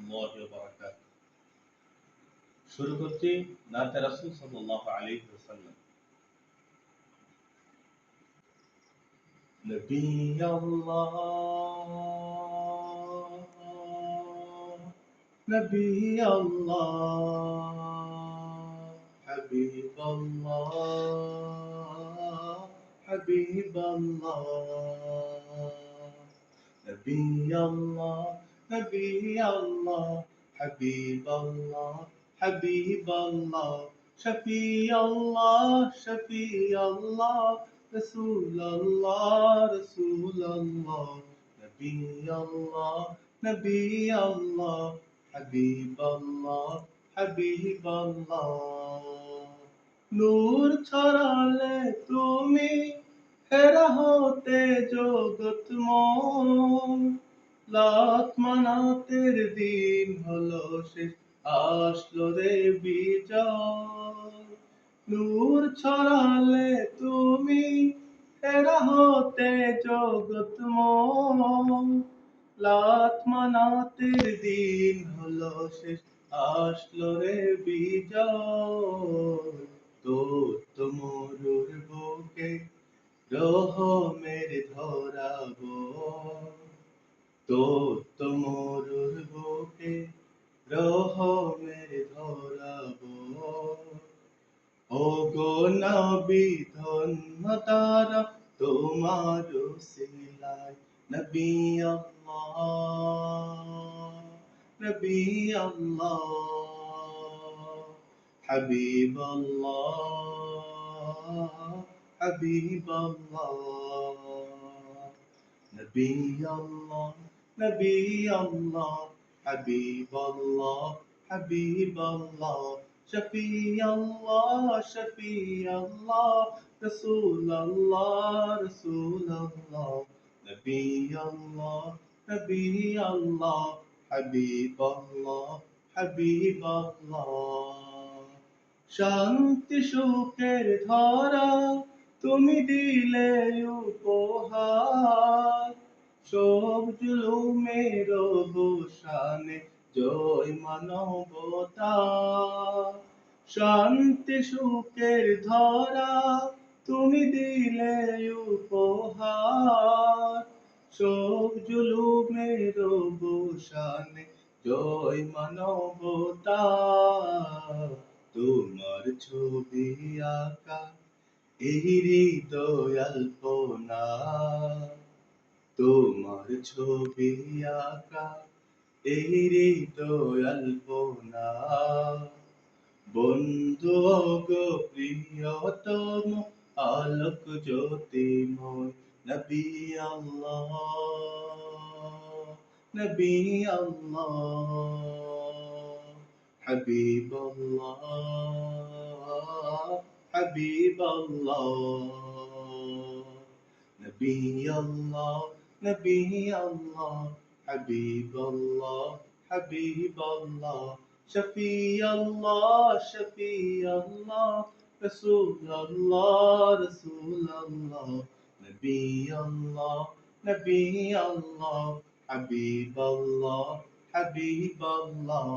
রাহমাতুল্লাহি ওয়া বারাকাতুহু। শুরু করছি নাতে রাসূল সাল্লাল্লাহু আলাইহি ওয়াসাল্লাম। নবী আল্লাহ, নবী আল্লাহ, হাবিব আল্লাহ, হাবিব আল্লাহ, নবী আল্লাহ, নবী আল্লাহ, হাবিব আল্লাহ, হাবিব আল্লাহ, শফি আল্লাহ, শফি আল্লাহ, রসুল আল্লাহ, রসুল আল্লাহ, নবী আল্লাহ, নবী আল্লাহ, হাবিব আল্লাহ, হাবিব আল্লাহ। নূর ছড়ালে তুমি হেরা হতে জগৎময়, লাখ মানাতের দিন হলো শেষ, আসলো রে বিজয়। নূর ছড়ালে তুমি হেরা হতে জগৎময়, লাখ মানাতের দিন হলো শেষ, আসলো রে বিজয়। তো মরুর বুকে রহমের ধরাবো, তো মরুর বুকে রহমের ধরাবো। ও গো নবী ধন্য তারা তোমার উসিলায়, নবী আল্লাহ, নবী আল্লাহ, হাবিব আল্লাহ, হাবিব আল্লাহ, নবী আল্লাহ, নবী আল্লাহ, হাবিব আল্লাহ, হাবিব আল্লাহ, শফি আল্লাহ, শফি আল্লাহ, রসুল আল্লাহ, রসুল আল্লাহ, নবী আল্লাহ, নবী আল্লাহ, হাবিব আল্লাহ, হাবিব আল্লাহ। শান্তি সুখের ধারা তুমি দিলে উপহার, সব জুলুমের অবসানে জয় মানবতা। শান্তি সুখের ধারা তুমি দিলে উপহার, সব জুলুমের অবসানে জয় মানবতা। তোমার ছবি আঁকা এই হৃদয় আলপনা, তোমার ছবি আঁকা এই হৃদয় আলপনা। বন্ধু গো প্রিয়তম আলোক জ্যোতির্ময়, নবী আল্লাহ, নবী আল্লাহ, হাবিব আল্লাহ, হাবিব আল্লাহ, নবী আল্লাহ, নবী আল্লাহ, হাবিব আল্লাহ, হাবিব আল্লাহ, শফি আল্লাহ, শফি আল্লাহ, রসুল আল্লাহ, রসুল আল্লাহ, নবী আল্লাহ, নবী আল্লাহ, হাবিব আল্লাহ, হাবিব আল্লাহ।